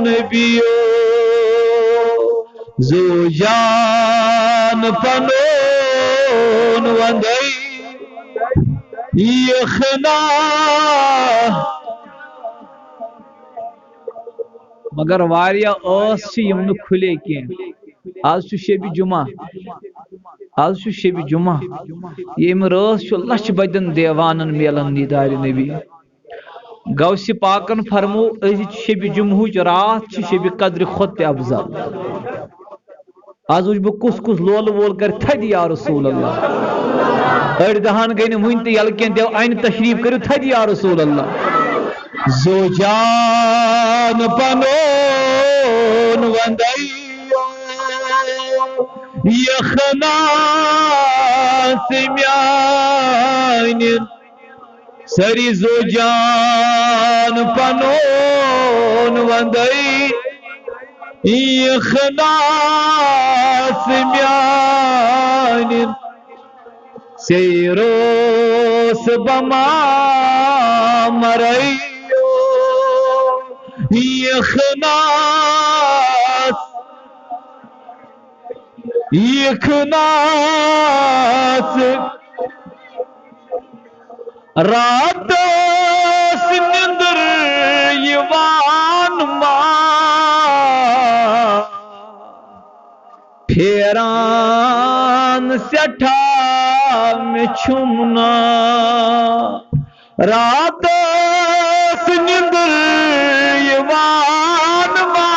نبیو زو جان پنون وندئی یخنا مگر واریا اس یم نہ کھلے کی آج شب جمعہ آج شب جمعہ یم رس لچھ بدن دیوانن میلن دیدار نبی غوث پاکن فرمو شب جمعہ رات شب قدر خود تہ افضل آز وچ بہ کس کس لول وول کر تھد یا رسول اللہ اڑ دہان گئی نہ ون تہ یل کین دیو این تشریف کرو تھد یا رسول اللہ زو جان پنون وندئی یخنا سمیان سری زو جان پنون وندئی یخنا سمیان سیروس بما مرئی یخناس رات سندر یوان ما پھیران سٹھا میں چھمنا رات سندر یوان ما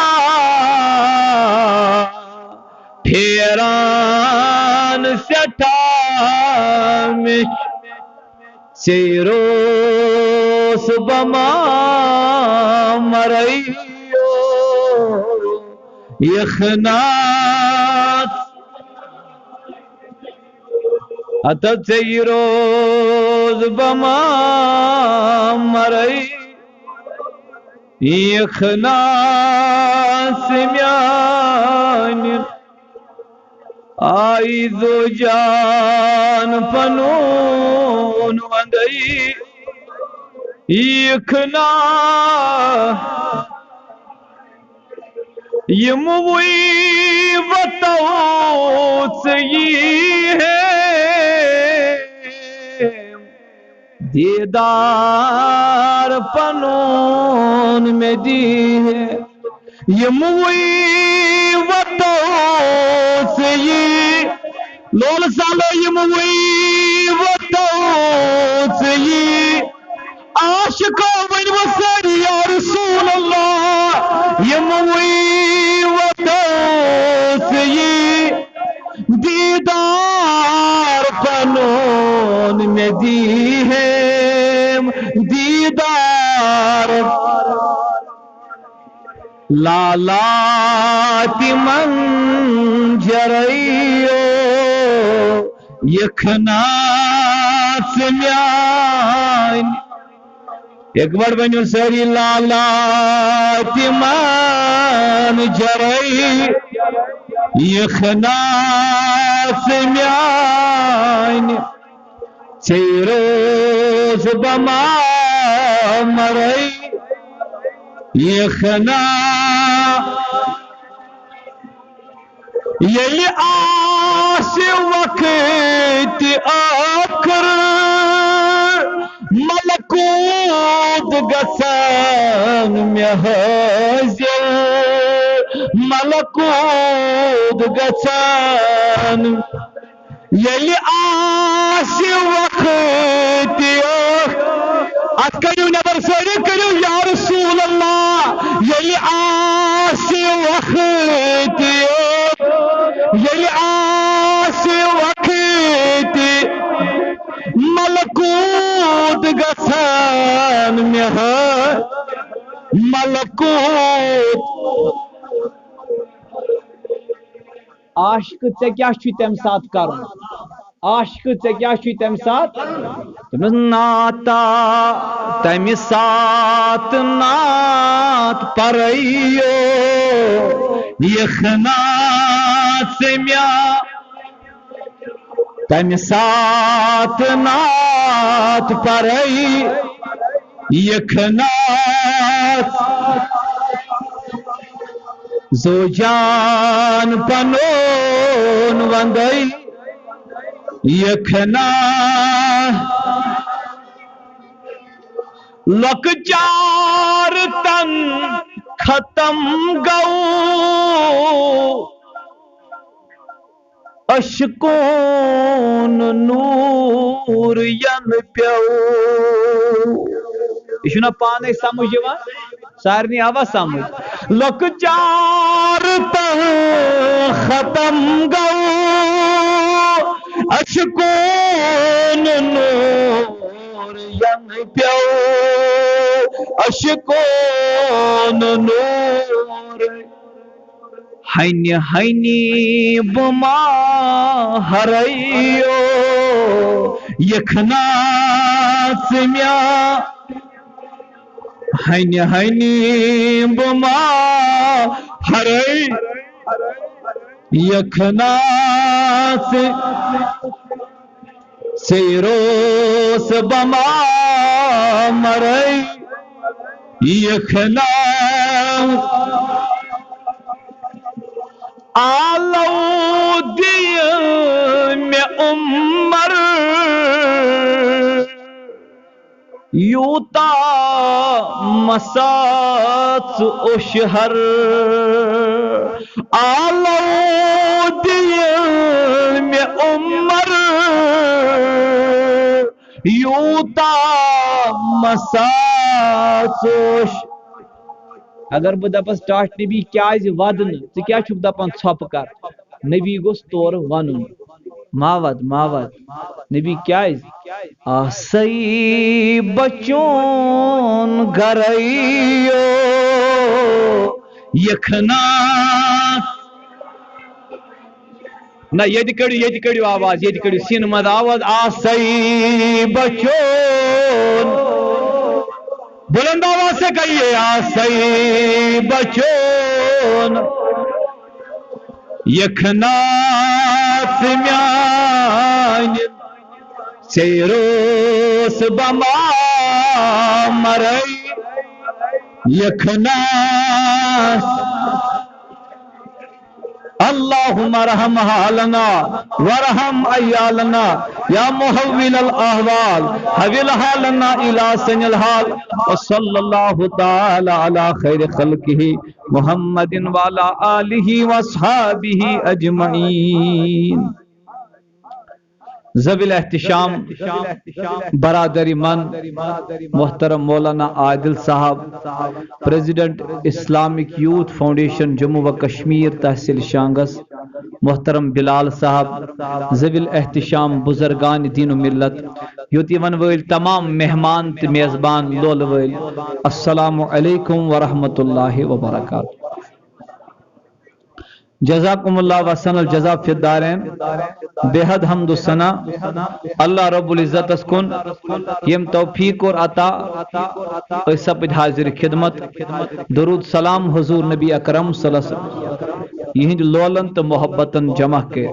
پھیران سٹھا میں سیروس بما مرئیو یخنات اتت سیروس بما مرئی یخنات سمیان آئی زو جان پنون وندئی یخنا یموی وطوت سی ہے دیدار پنون میں دی ہے یموی وطوت سی لول سالو یموی وطوت سی عاشقو بن وسری یا رسول اللہ یموی وطوت سی دیدار پنون میں دی ہے دیدار لالاتی منجریو یخنا سمیان ایک بار بنیو سری لالاتی منجری یخنا سمیان سیروس بما مرئی یخنا یلی آس وقت آخر ملکوت گسان میں حاضر ملکوت گسان یلی آس وقت ات کرو نبر سوری کرو یا رسول اللہ یلی آس وقت یلی آس وقت ملکوت گسان میں ملکوت عاشق ژے کیا چھ تم سات کرن عاشق ژے کیا چھ تم سات تمس ناتا تم سات نات پریو یخنا سمیا تم سات نات پرئی یخنا زوجان پنون وندئی یکھنا لکچار تن ختم گو اشکون نور ین پیو یہ چھنا پانے سمجھ یوان سارنی آوا سمجھ لکچار تن ختم گو اشکون نور ین پیو اشکون نور ہنی ہنی بما ہرائیو یکھنا سمیا ہنی ہنی بما ہرائی یکھنا سیروس بما مرائی یکھنا آلو دی میں عمر یوتا مسات اشہر آلو دی میں عمر یوتا مسات اشہر اگر بہ دپس ٹاٹ نبی کیاز ودن ژٕ کیا چھُکھ دپان ژھۄپہٕ کر نبی گوٚژھ تورٕ ونُن ماود ماود نبی کیاز آسئی بچون گرائیو یکھنا نہ یہ کڑیو آواز یہ کڑیو سین مد آواز آسئی بچون بلند آواز سے کہیے آسئی بچون یکھنا سمیان سیروس بما مرائی یکھنا اللہم ارحم حالنا ورحم ایالنا یا محول الاحوال حویل حالنا الى سن الحال وصلی اللہ تعالی علی خیر خلقہ محمد وعلا آلہ واصحابہ اجمعین ذوی احتشام برادری من محترم مولانا عادل صاحب president Islamic youth foundation Jammu و کشمیر تحصیل شانگس محترم بلال صاحب ذوی احتشام بزرگان دین و ملت یوت یون ول تمام مہمان تو میزبان لول ول السلام علیکم ورحمۃ اللہ وبرکاتہ جزاکم اللہ وسن الجزا فی الدارین بے حد حمد و ثنا اللہ رب العزت کن یم توفیق اور عطا سپد حاضر خدمت درود سلام حضور نبی اکرم صلی اللہ علیہ وسلم یہند لولن تو محبتن جمع کے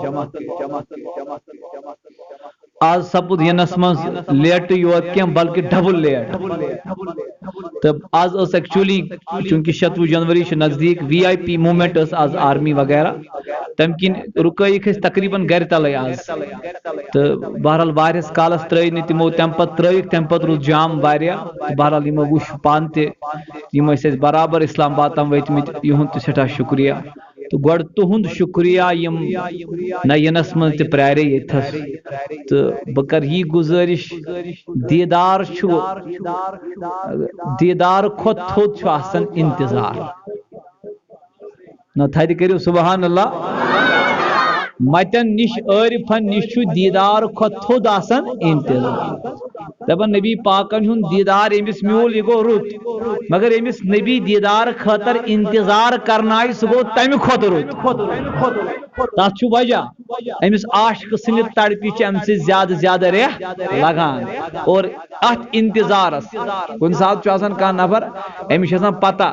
آج سپد ینس مز لیٹ یوت کی بلکہ ڈبل لیٹ تو آج اس ایکچولی چونکہ 26 جنوری نزدیک وی آئی پی مومنٹ آج آرمی وغیرہ تم کن رکائک تقریباً گر تل آج تو بہرحال واریس کالس ترئی نی تمو تم پت ترائک تم پت روز جام واریاہ بہرحال یمو وچ پان تہ برابر اسلام آباد تم وتمت یہند سٹھا شکریہ تو گوڑ تہند شکریہ یم نہ ینس من تہ پرارے یتھس تو بکر یہ گزارش دیدار کھت تھوت چھو آسن انتظار نہ تھا کریو سبحان اللہ متن نش عارفن نش چھو دیدار کھت تھوت آسن انتظار دپن نبی پاکن ہن دیدار امس میول یہ گو رت مگر امس نبی دیدار خاطر انتظار کرنائی سہ گو تمہ کھت رت تس وجہ امس عاشق سن تڑپی ام سے زیادہ ریح لگان اور ات انتظارس کن سات کان نفر امس پتہ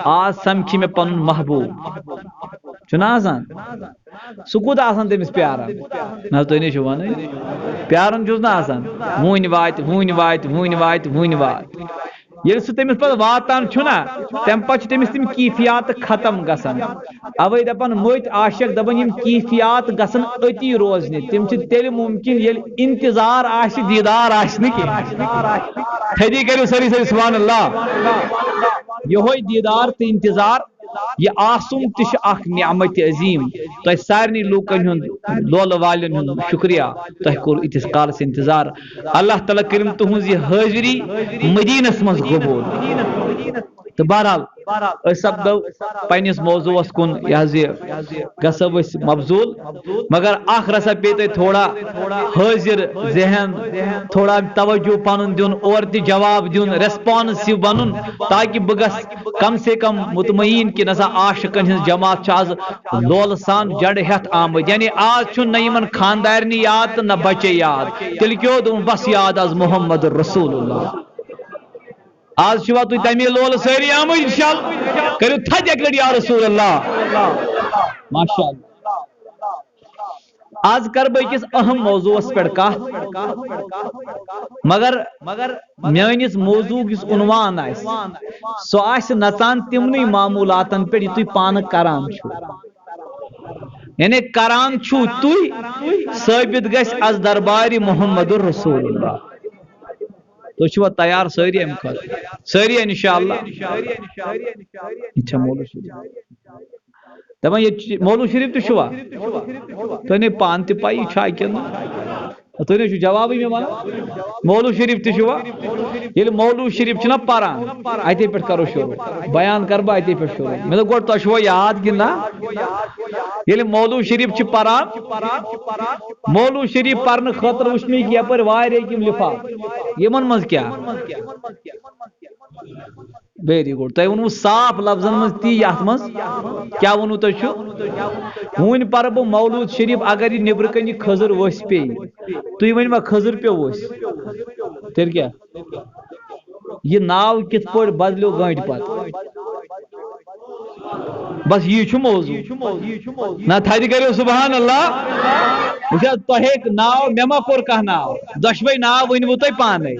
آج سمکھی میں پن محبوب چھنا آسان سہ کوت آسان تمس پیاران نہ تھی نے ون پیاران چھس نا آسان ون وات ون وات ون وات ون وات یل سہ تمس پتہ واتان چھنا تم پتہ تمس تم کیفیات ختم گژھان اوے دپان مت عاشق دپان یم کیفیات گژھن اتی روزنہ تم چھ تیل ممکن یل انتظار آس دیدار آس نہ تھدی کرو سری سری سبحان اللہ یہ دیدار تو انتظار یہ آسم تہ اخ نعمت عظیم تہ سارنی لوکن ہند لول والن ہند شکریہ تہ کور اتس کالس انتظار اللہ تعالیٰ کرم تہذ یہ حاضری مدینس مز قبول تو بہرحال سپدو پنس موضوعس کن یہ گسو مبزول مگر اخ رسا پی تھی تھوڑا حاضر ذہن تھوڑا توجہ پن دن اور تہ جواب دن ریسپانسو بنن تاکہ بہ گس کم سے کم مطمئن کہ نسا عاشقن ہز جماعت آز لول سان جڑ ہتھ آمد یعنی آج چھ نہ یمن خاندارنی یاد تو نہ بچے یاد تیل کیو دون بس یاد از محمد رسول اللہ آج چھوا تھی تمی لول ساری آمد انشاءاللہ کرو تھج اک لڑی یا رسول اللہ ماشاء اللہ آج کر بہ کس اہم موضوع پہ کت مگر میانس موضوع کس عنوان سو آس نژان تمنی معمولاتن پہ یہ تھی پان کران یعنی کران چھو تھی ثابت گژھِ از دربار محمد رسول اللہ تو چھوا تیار ساری ام خاطر ساری انشاءاللہ اچھا مولو شریف دپان یہ مولو شریف تو چھوا تو نے پان تہ پائی چھا کن تو نے جواب میں ونان مولو شریف تہ چھوا یل مولو شریف چھنا پران اتے پہ کرو شروع بیان کر بہ اتے پہ شروع میں گوڑ تو چھوا یاد کہ نا یل مولو شریف چھ پران مولو شریف پرن خاطر وچھ میں کیا پر واریاہ کیم لفاف یمن مز کیا ویری گڈ تہ ونو صاف لفظن مز تی یت مز کیا ونو تہ چھو ون پر بہ مولود شریف اگر یہ نبر کن خضر وس پی تھی ون ما خضر پہ وس تیل کیا یہ ناو کت پہ بدلو گنٹ پت بس یہ موضوع نہ تھدی کرو سبحان اللہ وچھا تہ ناو مے ما کور کانٛہہ ناو دشوے ناو ونو تہ پانے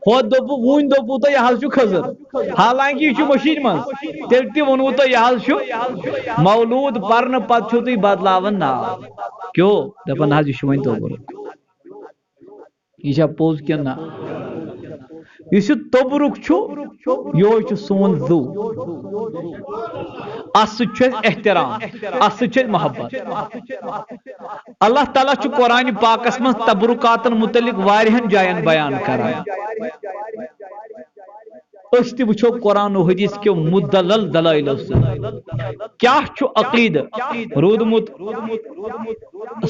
ہوت دوپو ون دوپو تہ یہ چھ خضر حالانکہ یہ مشیر من تیل تہ ونو تہ یہ چھ مولود پرن پتہ چھو تھی بدلاون ناو کیوں دپان حظ یہ ون توبرک یہ پوز کن نا اس توبرک یہ سون زو اس احترام اس محبت اللہ تعالیٰ قرآن پاکس من تبرکاتن متعلق واریہن جائن بیان کران اس تہ وچھو قرآن و حدیث کے مدلل دلائل کیا عقید رودمت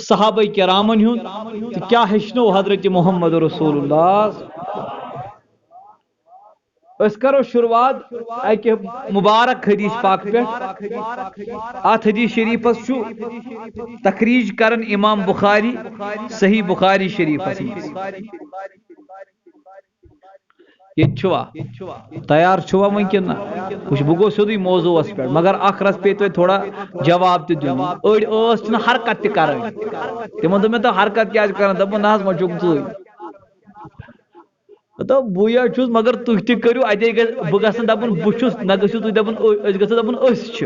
صحابہ کرامن ہند کیا ہچنو حضرت محمد رسول اللہ اس کرو شروعات ایک مبارک حدیث پاک پہ ات حدیث شریف تخریج کرن امام بخاری صحیح بخاری شریف یہ چھوا تیار چھوا ممکن کچھ بگو سیدھی موضوع اس پہ مگر اخرس پہ تو تھوڑا جواب تہ دین اڑ اس نہ حرکت تہ کرن تمن تو میں تو حرکت کیا کرن دپ نہ ما چوک ژوی تو بویا چھس مگر تھی تہ کرو اتے بہ گژھن دپن بہ چھس نہ گژھو تھی دپن اس گژھو دپن اس چھ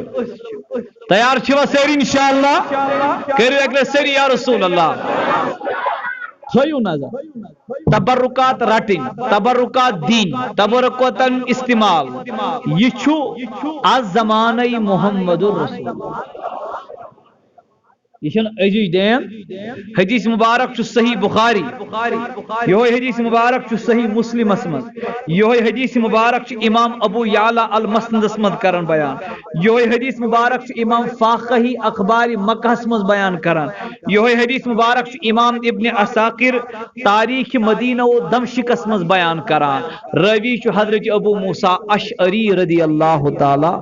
تیار چھوا ساری انشاءاللہ کرو اگلے ساری یا رسول اللہ تھیو نظر تبرکات رٹن تبرکات دین تبرکاتن استعمال یہ چھو از زمانہ محمد رسول یہ عجی دین حدیث مبارک چھ صحیح بخاری یہ حدیث مبارک چھ صحیح مسلم اسمد یہ حدیث مبارک چھ امام ابو یعلا المسند اسمد کرن بیان یہ حدیث مبارک چھ امام فاقہی اخبار مکہ اسمد بیان کرن یہ حدیث مبارک چھ امام ابن عساکر تاریخ مدینہ و دمشق اسمد بیان کران راوی چھ حضرت ابو موسیٰ اشعری رضی اللہ تعالی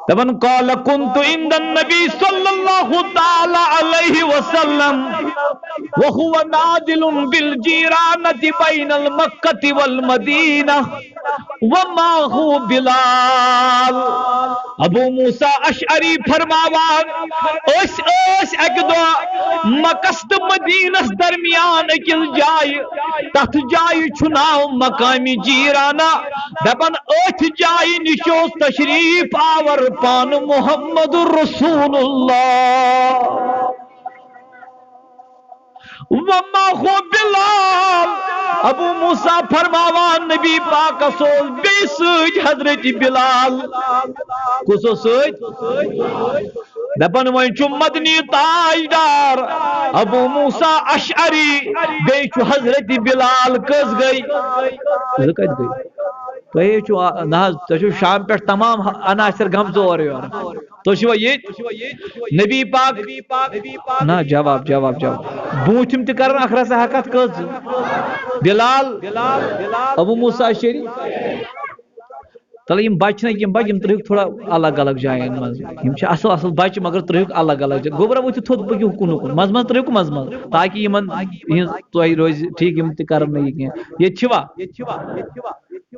دبن قال كنت عند النبي صلى الله تعالى عليه وسلم وهو نازل بالجيرانة بين المكة والمدينة وما هو بلال ابو موسیٰ اشعری فرماوان اس اک دو مکست مدینس درمیان اکل جائے تت جائے چھناو مقامی جیرانا دبن ات جائے نشوس تشریف آور پان محمد رسول اللہ وما هو بلال ابو موسیٰ فرماوان نبی پاک سوز بی سوج حضرت بلال کسو سوج دپن وین چو مدنی تاجدار ابو موسیٰ اشعری بی چو حضرت بلال کس گئی کس گئی تو یہ چھو ناز تو شام پر تمام عناصر گمزور یور تو چھو یہ نبی پاک نا جواب بوتھم تہ کرن اخر سے حقت کز بلال ابو موسیٰ شری تلے یم بچ نہ یم بچ یم ترک تھوڑا الگ الگ جائیں مز یم چھ اصل اصل بچ مگر ترک الگ الگ جائیں گوبرا وتھ تھوت بگو کن مز مز ترک مز مز تاکہ یمن تو روز ٹھیک یم تہ کرن نہیں یہ چھوا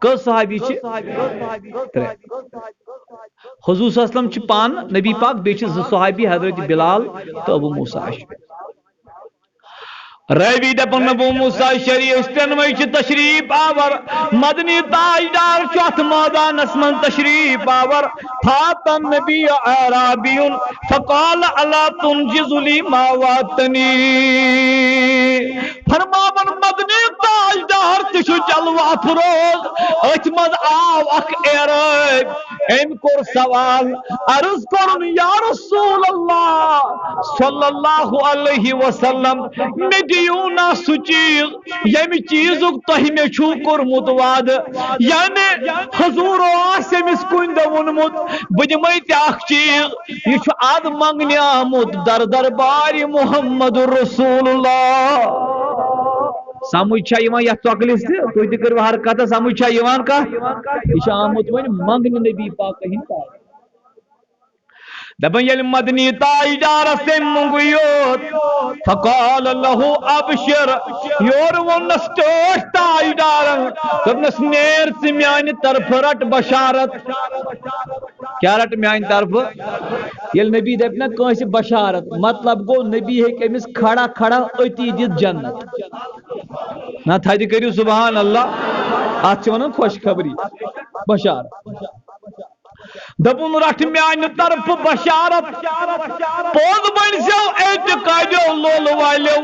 کس صحابی چھ حضور صلی اللہ علیہ وسلم چھ پان نبی پاک بیچ صحابی حضرت بلال تو ابو موسیٰ روی دپن ابو موسیٰ شری استنوی چھ تشریف آور مدنی تاجدار چوتھ میدان اسمن تشریف آور فات النبی اعرابی فقال الا تنجز لی ما واتنی فرماون مدنی تاجدار تشو جلوہ فروز اتمد آو اخ اعراب ام کور سوال عرض کرن یا رسول اللہ صلی اللہ علیہ وسلم دیونا سو چیز یم چیزک تہ میں چھو کورمت وعد یعنی حضور آسمس کن دونمت بہ اخ چیز یہ چھ اد منگنہ آمت در دربار محمد رسول اللہ سمجھ چھا یوان یتھ چکلس تہ تھی کرو حرکت سمجھ چھا یوان کا یہ آمت ون منگن نبی پاک ہند دبن یل مدنی تاجدار سے منگیوت فقال له ابشر یور ونس ٹوٹ تاجدار دبنس نیر سے میان طرف رٹ بشارت کیا رٹ میان طرف یل نبی دپنا کانس بشارت مطلب گو نبی ہے کمس کھڑا کھڑا اتی دت جنت نہ تھدی کریو سبحان اللہ ات ونن خوش خبری بشارت دپن رٹ میان طرف بشارت پوز بن سو اعتقادو لول والو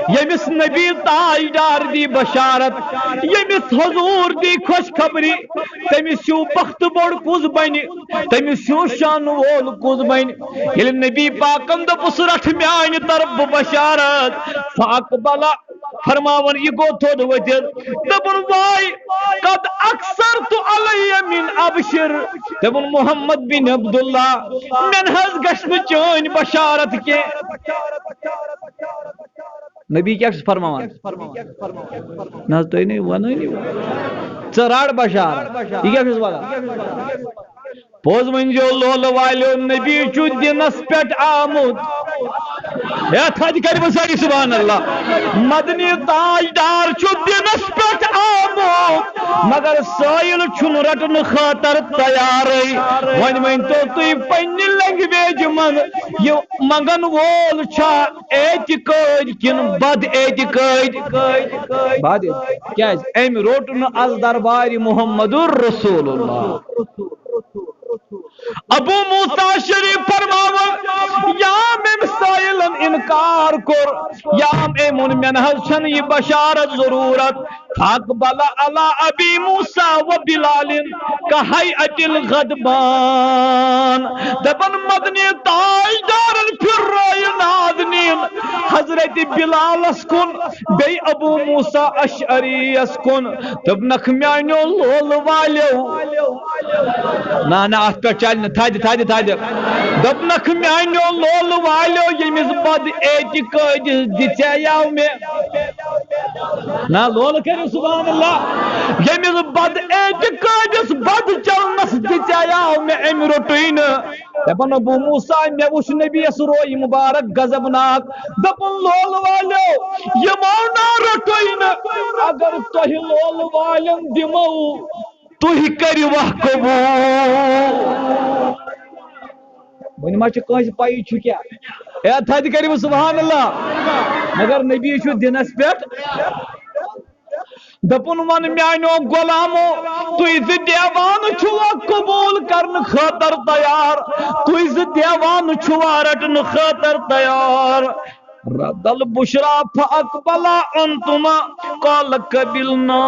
یمس نبی تاجدار دی بشارت یمس حضور دی خوش خبری تمس چھو بخت بوڑ کز بن تمس چھو شان وول کز بن یل نبی پاکن دپس رٹ میان طرف بشارت فاقبل فرماون یہ گو تھوڑ وجد دپن وائی قد اکثرت علی من ابشر دپن محمد بن عبداللہ من حض گشن چون بشارت کے نبی کیا فرماوان نہ تو نہیں ہوا نہیں چراڑ بشارت یہ کیا والا پوز منجو لول والو نبی چو دنس پیٹ آمود یا تھا جی کری بساری سبحان اللہ مدنی تاجدار چو دنس پیٹ آمود مگر سائل چھن رٹن خاطر تیاری ون من تو پنی لنگویج من یہ منگن وول چھا اعتقاد کن بد اعتقاد بد کیا ایم روٹن از دربار محمد رسول اللہ ابو موسیٰ شریف فرماون یام ام سائلن انکار کر یام امن منحل چھن یہ بشارت ضرورت اقبل علی ابی موسیٰ و بلال کہیئت الغدبان دبن مدنی تاجدارن پھر رائے نادنین حضرت بلال اسکن بی ابو موسیٰ اشعری اسکن تب نخمیانو لول والیو نا اس پر چل تھا دب نخمیانو لول والیو یمس بد اعتقاد دتیاو میں نا لول کرو سبحان اللہ یمس بد اعتقادس بد چلنس دتیاو میں ام روٹین دپن ابو موسیٰ میں وش نبی روئی مبارک غضبناک دپن لول والیو یمو نا روٹین اگر تہ لول والن دمو تُہۍ کٔرِوا قبوٗل وۄنۍ ما چھِ کٲنٛسہِ پَیی چھُ کیٛاہ اے تھدِ کٔرِو سبحان اللہ مگر نبی چھُ دِنَس پٮ۪ٹھ دپُن ون میانیو غلامو تُہۍ زٕ دیوان چھُوا قبوٗل کرنہٕ خٲطرٕ تیار تُہۍ زٕ دیوان چھُوا رٹنہٕ خٲطرٕ تیار رد البشرا فاقبلا انتما قال قبلنا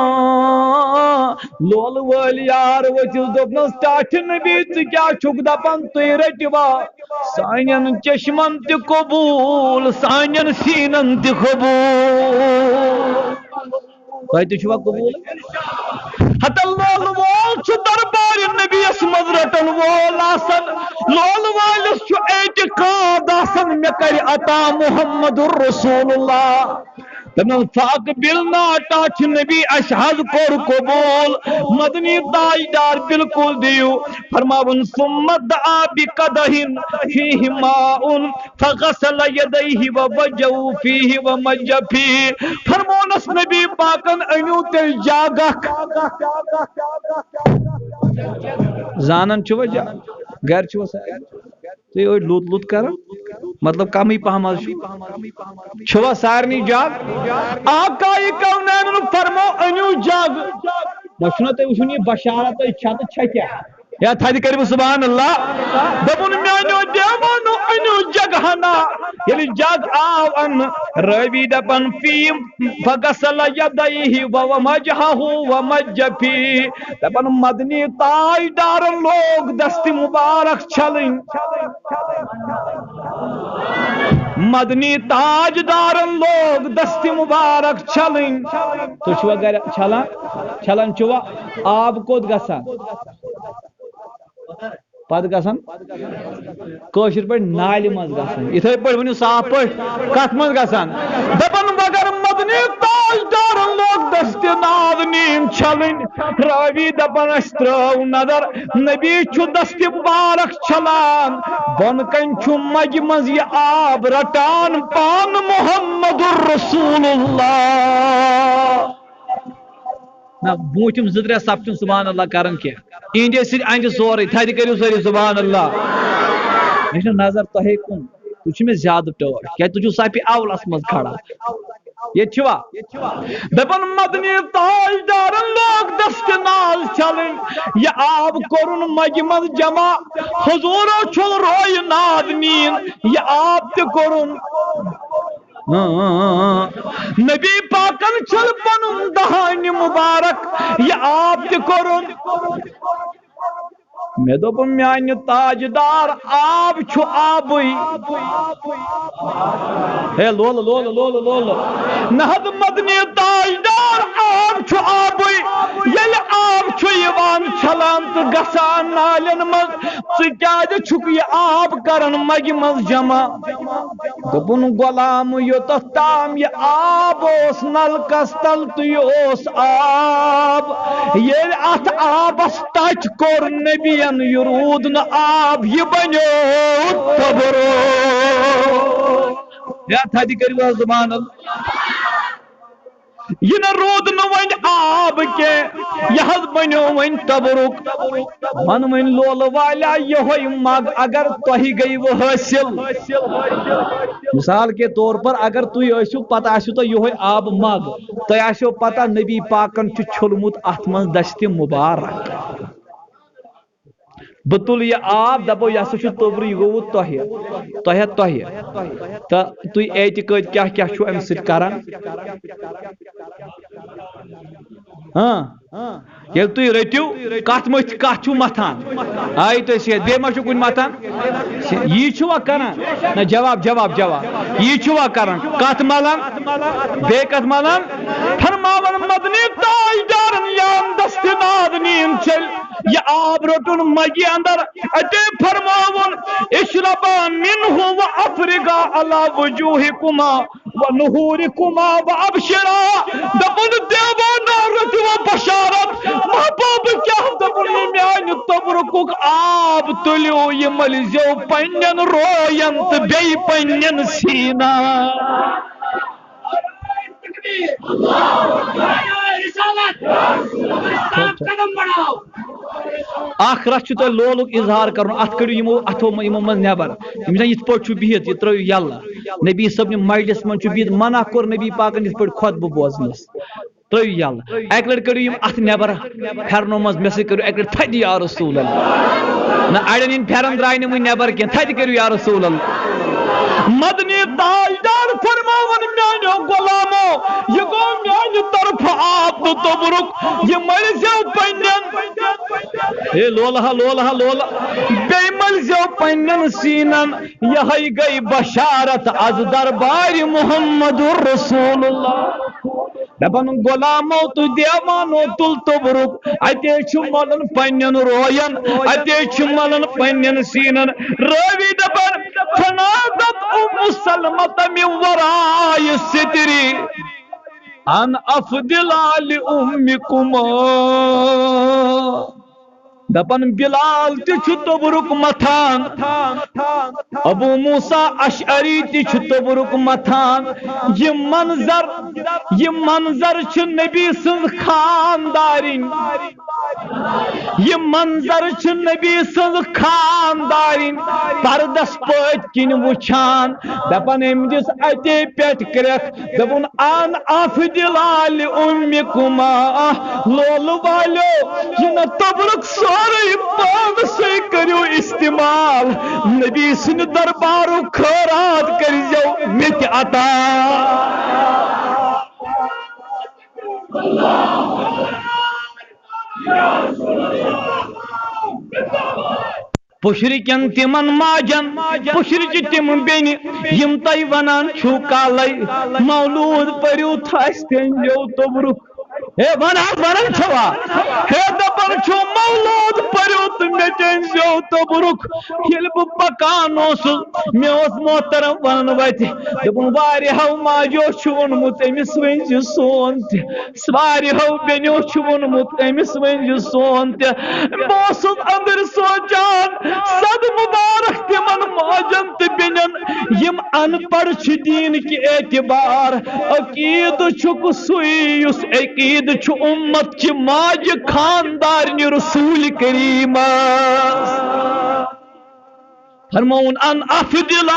لول وٲلۍ یار ؤتھِس دوٚپنَس ٹاٹھِ نبی ژٕ کیٛاہ چھُکھ دپان تُہۍ رٔٹِوا سانٮ۪ن چشمن تہِ قبوٗل سانٮ۪ن سیٖنن تہِ قبوٗل تۄہہِ تہِ چھُوا قبوٗل ہتل لول وول چھُ دربارِ نبیَس منٛز رٹن وول آسان لول وٲلِس چھُ اعتقاد آسان مےٚ کرِ عطا محمد رسول اللہ دپان فاقبلنا ٹاٹھِ نبی اَسہِ حظ کوٚر قبوٗل مدنی تاجدار بالکل دِیِو فرماوُن ثم دعا بقدح فیہ ماء فغسل یدیہ ووجہہ فیہ ومج فیہ فرمونس نبی پاکن أنِو تیٚلہِ جگ اکھ زانن چھُوا جگ گرِ چھُوا تُہۍ أڑۍ لوٚت لوٚت کران مطلب کمٕے پہم حظ چھُوا سارنٕے جگ آقائے کونین فرمو أنِو جگ نہ چھُنا تۄہہِ وٕچھُن یہِ بشارت چھتہٕ چھےٚ کیٛاہ یا تھدِ کٔرِو سبحان اللہ دوٚپُن میانیو دیوانو أنِو جگ ہنا ییٚلہِ جگ آو انہٕ رٲوی دپان فیم فغسل یدیہ ووجہہ ومج فیہ دپان مدنی تاجدارن لوگ دست مبارک چھلٕنۍ مدنی تاجدارن لوگ دست مبارک چھلٕنۍ تُہۍ چھُوا گرِ چھلان چھلان چھُوا آب کوٚت گژھان پتہٕ گژھان کٲشِر پٲٹھۍ نالہِ منٛز گژھان یِتھٕے پٲٹھۍ ؤنِو صاف پٲٹھۍ کتھ منٛز گژھان دپان مگر مدنی تاجدارن لوگ دست نازنیٖن چھلٕنۍ راوی دپان اَسہِ ترٲو نظر نبی چھُ دست مبارک چھلان بۄنہٕ کَنہِ چھُ مجہِ منٛز یہِ آب رٹان پانہٕ محمد رسول اللہ نہ بوٗنٛٹھِم زٕ ترٛےٚ سپچُن سبحان اللہ کران کینٛہہ اِہِنٛدے سۭتۍ اندِ سورُے تھدِ کٔرِو سٲری سبحان اللہ مےٚ چھِ نظر تۄہے کُن تُہۍ چھِو مےٚ زیادٕ ٹٲٹھ کیٛازِ تُہۍ چھِو سپہِ اولس منٛز کھڑا ییٚتہِ چھُوا دپان مدنی تاجدارن لوگ دست ناز چھلٕنۍ یہِ آب کوٚرُن مجہِ منٛز جمع حضوٗرو چھُل رویہِ نازنیٖن یہِ آب تہِ کوٚرُن نبی پاکن چھل پنُن دہانہِ مبارک یہِ آب تہِ کوٚرُن مےٚ دوٚپُن میانہِ تاجدار آب چھُ آبٕے ہے لولہٕ لولہٕ لولہٕ لولہٕ نہ حظ مدنی تاجدار آب چھُ آبٕے ییٚلہِ آب چھُ یِوان چھلان تہٕ گژھان نالٮ۪ن منٛز ژٕ کیٛازِ چھُکھ یہِ آب کران مگہِ منٛز جمع دوٚپُن غلام یوٚتتھ تام یہِ آب اوس نلکس تل تہٕ یہِ اوس آب ییٚلہِ اتھ آبس ٹچ کوٚر نبین یہِ روٗد نہٕ آب یہِ بنیو تبرو یا تھدِ کٔرِو حظ سبحان اللہ یہِ نہ روٗد نہٕ وۄنۍ آب کینٛہہ یہِ حظ بنیو وۄنۍ تبرُک ون وۄنۍ لولہٕ والیٛا یِہوے مگ اگر تۄہہِ گٔیوٕ حٲصِل مثال کے طور پر اگر تُہۍ ٲسِو پتہٕ آسِو تۄہہِ یِہوے آبہٕ مگ تۄہہِ آسیو پتہ نبی پاکن چھُ چھوٚلمُت اتھ منٛز دستہِ مُبارک بہٕ تُلہٕ یہِ آب دپو یہِ ہسا چھُ توٚبرٕ یہِ گوٚوُ تۄہہِ تہٕ تُہۍ اعتقٲد کیٛاہ کیٛاہ چھُو امہِ سۭتۍ کران ییٚلہِ تُہۍ رٔٹِو کتھ مٔتھۍ کتھ چھُو متھان آیہِ تۄہہِ صحت بیٚیہِ ما چھُو کُنہِ متھان یی چھُوا کران نہ جواب جواب جواب یی چھُوا کران کتھ ملان بیٚیہِ کتھ ملان فرماون مدنی تاجدارن یان دست نازنیٖن چھٔلۍ یہِ آب روٚٹُن مگہِ اندر اتے فرماوُن اشربا منہ وافرغا علی وجوہکما ونحورکما وابشرا دپُن دیوانو رٔٹِوا بشارت محبوب کیٛاہ دپُن یہِ میانہِ تبرُکُک آب تُلِو یہِ مٔلۍزیو پننٮ۪ن روین تہٕ بیٚیہِ پننٮ۪ن سیٖنن اخ رچ تو لولک اظہار کرن ات کڑو یمو اتھو من نبر یم زن یت پٹ چھ بہت یہ ترو یل نبی صاحب مجلس من چھ بہت منع کور نبی پاکن یت پٹ خطبہ بوزنس ترو یل اک لٹ کڑو یم ات نبر پھرنو مز مے سی کرو اک لٹ تھدی یا رسول اللہ نہ اڑن ان پھرن درائے نہ ون نبر کی تھدی کرو یا رسول اللہ مدنی تاجدار فرماون میانو غلامو یہ گو میانہ طرف آپ تو تبرک یہ مرزو پنن اے لولہ لولہ لولہ بے مرزو پنن سینن یہ گئی بشارت از دربار محمد رسول اللہ دپن غلامو تو دیوانو تل تبرک اتے چھ ملن پنن روین اتے چھ ملن پنن سینن راوی دپن فنادت ام سلمة من وراء ستری ان افضل لامکما دپن بلال تچ تبرک متھان ابو موسیٰ اشعری تچ تبرک متھان یہ منظر چھ نبی سن خاندارین یہ منظر چھ نبی سن خاندارین پردس پت کن وچھان دپن ام دس اتے پیٹ کرک دپن ان افضل لامکما لول والو یہ تبرک سورے پان سے کرو استعمال نبی سن دربارو خیرات کریو مت عطا پشرکن تمن ماجن پشرچ تم بین یم تہ ونان چھو کالے مولود پریو تھاس تنجو تبرک ہے ونان چھوا ہے دپن چھو مولود پریو تو مے تنجو تبرک یل بہ پکان اوسس مے اوس محترم ونن وتہ دپن واریہو ماجو چھ وونمت امس ونج سون تہ واریہو بینیو چھ وونمت امس ونج سون تہ بہ اوسس اندر سوچان صد مبارک تمن ماجن تہ بینن یم ان پڑھ چھ دین کی اعتبار عقید چھک سوئی یس عقید چھ امت چھ ماج خاندارن رسول کریم فرمون ان افضل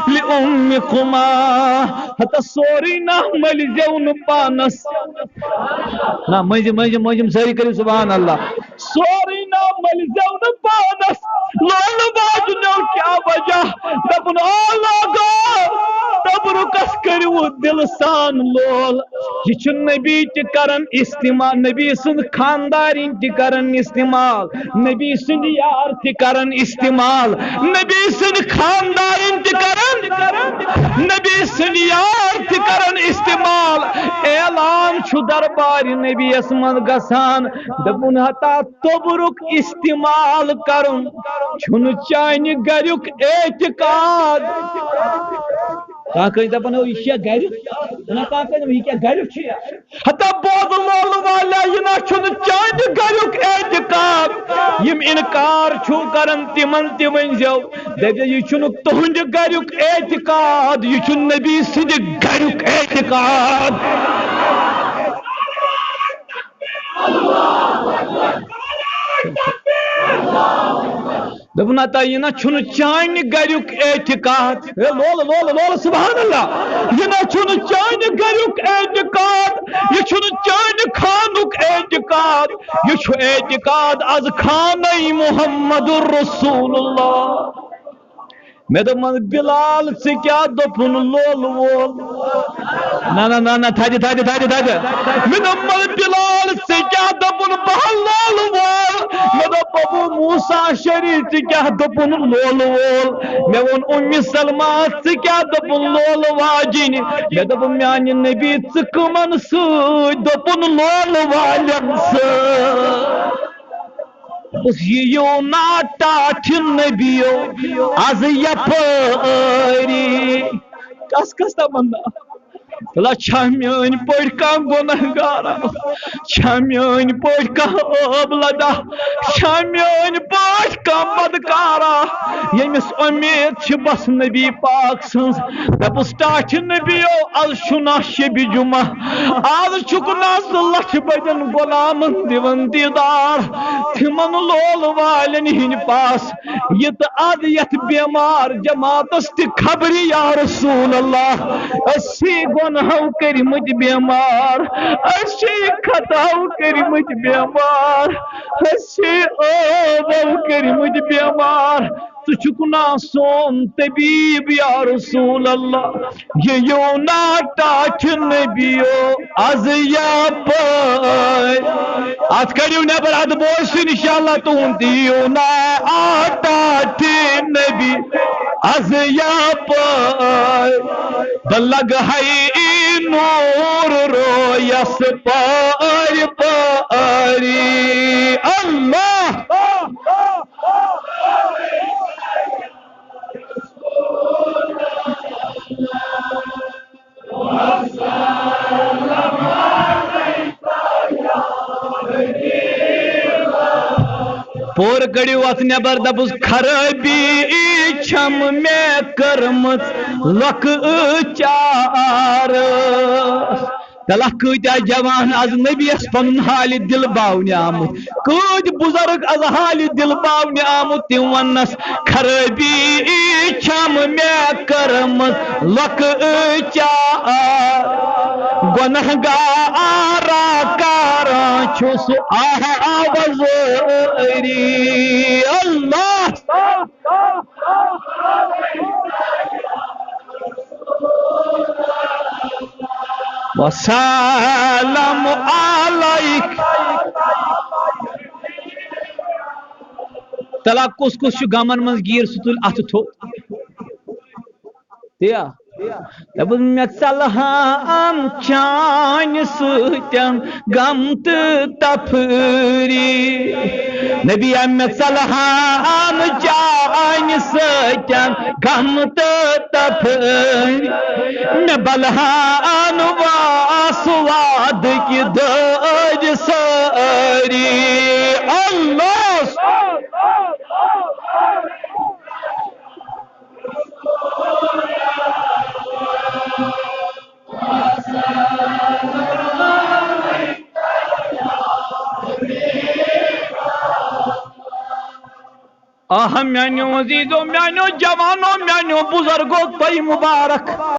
لامکما حتی سوری نہ مل جون پانس نہ مجم ساری کریم سبحان اللہ سوری نہ مل جون پانس لول باجنو کیا وجہ دپن آلہ تبرکس کرو دل سان لول یہ نبی تہ کرن استعمال نبی سند خاندارین تہ کرن استعمال نبی سند یار تہ کرن استعمال نبی سند خاندارین تہ کرن نبی سند یار تہ کرن استعمال اعلان چھ دربار نبی اسمن گسان دپن ہتا تبرک استعمال کرن چھن چانہ گریک اعتقاد دپن یہ گریک یہ کیا گریک ہتا بود لول والا یہ چھن چانہ گریک اعتقاد یم انکار چھو کرن تمن تہ ونزو دپو یہ چھن تہند گریک اعتقاد یہ چھن نبی سند گریک اعتقاد دپن ہتا یہ چھن چانہ گریک اعتقاد لول لول لول سبحان اللہ یہ چھن چانہ گریک اعتقاد یہ چھن چانہ خانک اعتقاد یہ چھ اعتقاد از خانہ محمد رسول اللہ میں دپن بلال ژے کیا دپن لول وول نہ تھدِ میں دپن بلال ژے کیا دپن بہ لول وول میں دپ ابو موسیٰ شریف ژے کیا دپن لول وول میں ون ام سلمہ ژے کیا دپن لول واجن میں دپ میانہ نبی ژٕ کمن سۭتۍ دپن لول والین سۭتۍ یہ ناٹاٹھ نبیو از یپاری کس کس تمنا اللہ چھا میٲنۍ پٲٹھۍ کانٛہہ گۄنہگارا چھا میٲنۍ پٲٹھۍ کانٛہہ ٲب لدا چھا میٲنۍ پٲٹھۍ کانٛہہ بدکارا ییٚمِس اُمید چھِ بس نبی پاک سٕنٛز دپُس ٹاٹھہِ نبیو آز چھُنا شبِ جمعہ آز چھُکھ نا ژٕ لچھِ بٔدٮ۪ن غۄلامن دِوان دیٖدار تِمن لول والٮ۪ن ہٕنٛدۍ پاس یہِ تہٕ اد یتھ بٮ۪مار جماعتس تہِ خبرِ یا رسول اللہ أسی گۄنہو کٔرمٕتۍ بٮ۪مار أسی خطاو کٔرمٕتۍ بٮ۪مار أسی ٲبو کٔرمٕتۍ بٮ۪مار ژٕ چھُکھ نا سون طبیب یا رسول اللہ یہ یونا ٹاٹھہِ نبیو از یپٲرۍ اتھ کڑِو نٮ۪بر ادٕ بوزِ انشاءاللہ تُہُنٛد تہِ یونا ٹاٹھہِ نبی از یپٲرۍ بہٕ لگہٕ نور رویس پٲرۍ پٲری اللہ پور کڑیو ات نبر دپس خرابی چھم میں کرمت لکچار تلا کتیا جوان از نبیس پن حال دل باونہ آمت کت بزرگ از حال دل باونہ آمت تم ونس خرابی چھم میں کرمت لکچار گنہگارا کارا چھس آوازری اللہ وسلام علیک تلا کس کس گامن من گیر ستل ات تھو دیا دپس مے ژلہام چانہ ستن غم تہ تفری نبی مے ژلہام چانہ ستن غم تہ تفری مے بلہان واسواد کی دج ساری اللہ میانو عزیزو میانو جوانو میانو بزرگو تۄہہِ مبارک